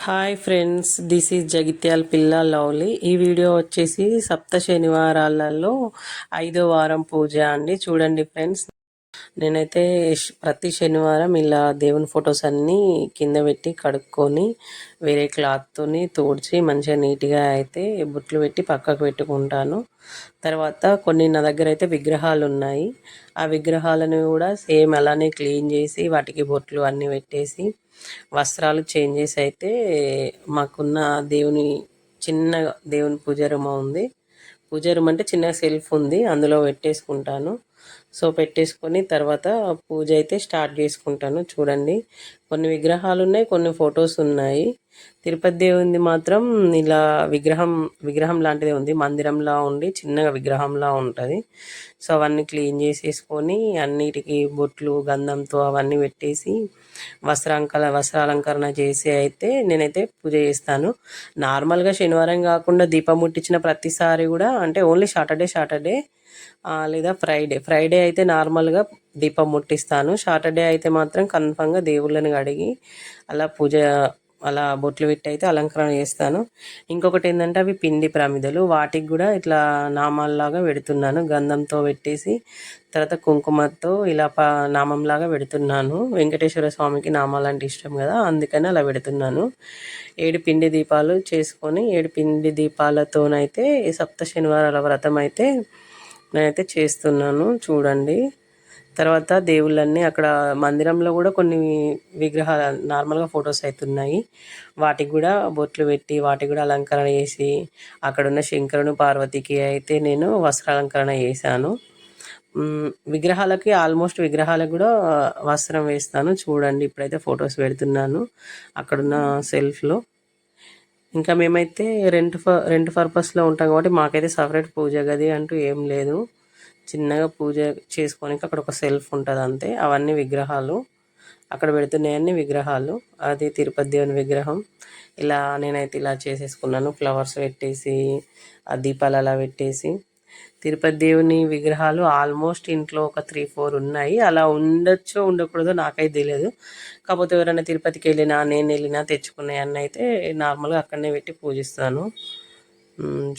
Hi friends, this is Jagtial పిల్ల lovely. ఈ video వచ్చేసి సప్త శనివారాలలో 5వ వారం పూజ అండి. చూడండి ఫ్రెండ్స్, నేనైతే ప్రతి శనివారం ఇలా దేవుని ఫొటోస్ అన్నీ కింద పెట్టి కడుక్కొని వేరే క్లాత్తోని తుడిచి మంచిగా నీట్గా అయితే బుట్లు పెట్టి పక్కకు పెట్టుకుంటాను. తర్వాత కొన్ని నా దగ్గర అయితే విగ్రహాలు ఉన్నాయి. ఆ విగ్రహాలను కూడా సేమ్ అలానే క్లీన్ చేసి వాటికి బొట్లు అన్నీ పెట్టేసి వస్త్రాలు చేంజ్ చేసి అయితే మాకున్న దేవుని చిన్న దేవుని పూజ రూమ్ ఉంది. పూజ రూమ్ అంటే చిన్న సెల్ఫ్ ఉంది, అందులో పెట్టేసుకుంటాను. సో పెట్టేసుకొని తర్వాత పూజ అయితే స్టార్ట్ చేసుకుంటాను. చూడండి, కొన్ని విగ్రహాలు ఉన్నాయి, కొన్ని ఫొటోస్ ఉన్నాయి. తిరుపతి దేవుంది మాత్రం ఇలా విగ్రహం లాంటిదే ఉంది, మందిరంలా ఉండి చిన్నగా విగ్రహంలా ఉంటుంది. సో అవన్నీ క్లీన్ చేసేసుకొని అన్నిటికీ బొట్లు గంధంతో అవన్నీ పెట్టేసి వస్త్రాలంకరణ చేసి అయితే నేనైతే పూజ చేస్తాను. నార్మల్గా శనివారం కాకుండా దీపం ముట్టించిన ప్రతిసారి కూడా అంటే ఓన్లీ సాటర్డే లేదా ఫ్రైడే అయితే నార్మల్గా దీపం ముట్టిస్తాను. సాటర్డే అయితే మాత్రం కన్ఫామ్గా దేవుళ్ళని కడిగి అలా బొట్లు పెట్టి అయితే అలంకరణ చేస్తాను. ఇంకొకటి ఏంటంటే అవి పిండి ప్రమిదలు, వాటికి కూడా ఇట్లా నామాల్లాగా పెడుతున్నాను. గంధంతో పెట్టేసి తర్వాత కుంకుమతో ఇలా నామంలాగా పెడుతున్నాను. వెంకటేశ్వర స్వామికి నామాలంటే ఇష్టం కదా, అందుకని అలా పెడుతున్నాను. 7 పిండి దీపాలు చేసుకొని 7 పిండి దీపాలతోనైతే సప్త శనివారాల వ్రతం అయితే నేనైతే చేస్తున్నాను. చూడండి, తర్వాత దేవుళ్ళన్నీ అక్కడ మందిరంలో కూడా కొన్ని విగ్రహాలు నార్మల్గా ఫొటోస్ అవుతున్నాయి. వాటికి కూడా బొట్లు పెట్టి వాటికి కూడా అలంకరణ చేసి అక్కడున్న శంకరుని పార్వతికి అయితే నేను వస్త్రాలంకరణ చేశాను. విగ్రహాలకు కూడా వస్త్రం వేస్తాను. చూడండి, ఇప్పుడైతే ఫొటోస్ పెడుతున్నాను అక్కడున్న సెల్ఫ్లో. ఇంకా మేమైతే రెంట్ పర్పస్లో ఉంటాం కాబట్టి మాకైతే సపరేట్ పూజ గది అంటూ ఏం లేదు. చిన్నగా పూజ చేసుకోనికి అక్కడ ఒక సెల్ఫ్ ఉంటుంది అంతే. అవన్నీ విగ్రహాలు అక్కడ పెడుతున్నాయన్నీ విగ్రహాలు. అది తిరుపతి దేవుని విగ్రహం. నేనైతే ఇలా చేసేసుకున్నాను, ఫ్లవర్స్ పెట్టేసి ఆ దీపాలు అలా పెట్టేసి. తిరుపతి దేవుని విగ్రహాలు ఆల్మోస్ట్ ఇంట్లో ఒక 3-4 ఉన్నాయి. అలా ఉండొచ్చో ఉండకూడదో నాకైతే తెలియదు. కాకపోతే ఎవరైనా తిరుపతికి నేను వెళ్ళినా తెచ్చుకున్నాయన్నీ అయితే నార్మల్గా అక్కడనే పెట్టి పూజిస్తాను.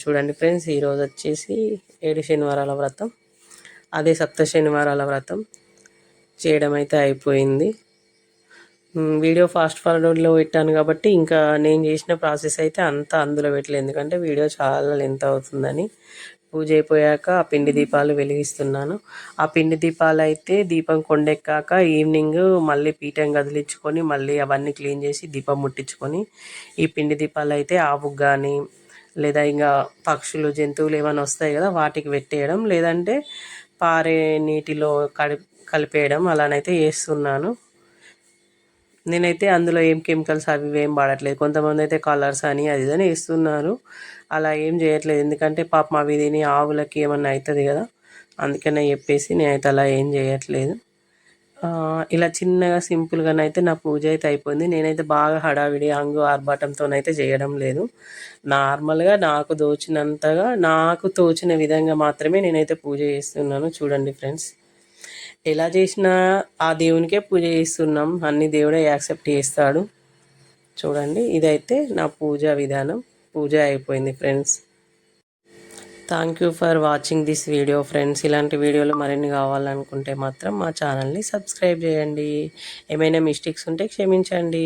చూడండి ఫ్రెండ్స్, ఈరోజు వచ్చేసి 7 శనివారాల వ్రతం, అదే సప్త శనివారాల వ్రతం చేయడం అయితే అయిపోయింది. వీడియో ఫాస్ట్ ఫార్వర్డ్లో పెట్టాను కాబట్టి ఇంకా నేను చేసిన ప్రాసెస్ అయితే అంతా అందులో పెట్టలేదు, ఎందుకంటే వీడియో చాలా లెంత్ అవుతుందని. పూజ అయిపోయాక ఆ పిండి దీపాలు వెలిగిస్తున్నాను. ఆ పిండి దీపాలు అయితే దీపం కొండెక్కాక ఈవినింగ్ మళ్ళీ పీఠం కదిలించుకొని మళ్ళీ అవన్నీ క్లీన్ చేసి దీపం ముట్టించుకొని ఈ పిండి దీపాలు అయితే ఆవుకు కానీ లేదా ఇంకా పక్షులు జంతువులు ఏమైనా వస్తాయి కదా వాటికి పెట్టేయడం, లేదంటే పారే నీటిలో కలిపేయడం అలానైతే చేస్తున్నాను. నేనైతే అందులో ఏం కెమికల్స్ అవి ఏం వాడట్లేదు. కొంతమంది అయితే కలర్స్ అని అది ఇదని వేస్తున్నారు. అలా ఏం చేయట్లేదు, ఎందుకంటే పాపం అవి తిని ఆవులకి ఏమన్నా అవుతుంది కదా, అందుకనే చెప్పేసి నేనైతే అలా ఏం చేయట్లేదు. ఇలా చిన్నగా సింపుల్గానైతే నా పూజ అయితే అయిపోయింది. నేనైతే బాగా హడావిడి ఆర్భాటంతోనైతే చేయడం లేదు. నార్మల్గా నాకు తోచిన విధంగా మాత్రమే నేనైతే పూజ చేస్తున్నాను. చూడండి ఫ్రెండ్స్, ఎలా చేసినా ఆ దేవునికే పూజ చేస్తున్నాం, అన్ని దేవుడే యాక్సెప్ట్ చేస్తాడు. చూడండి, ఇదైతే నా పూజా విధానం. పూజ అయిపోయింది friends. Thank you for watching this video friends. ఇలాంటి వీడియోలు మరిన్ని కావాలనుకుంటే మాత్రం మా ఛానల్ని సబ్స్క్రైబ్ చేయండి. ఏమైనా మిస్టేక్స్ ఉంటే క్షమించండి.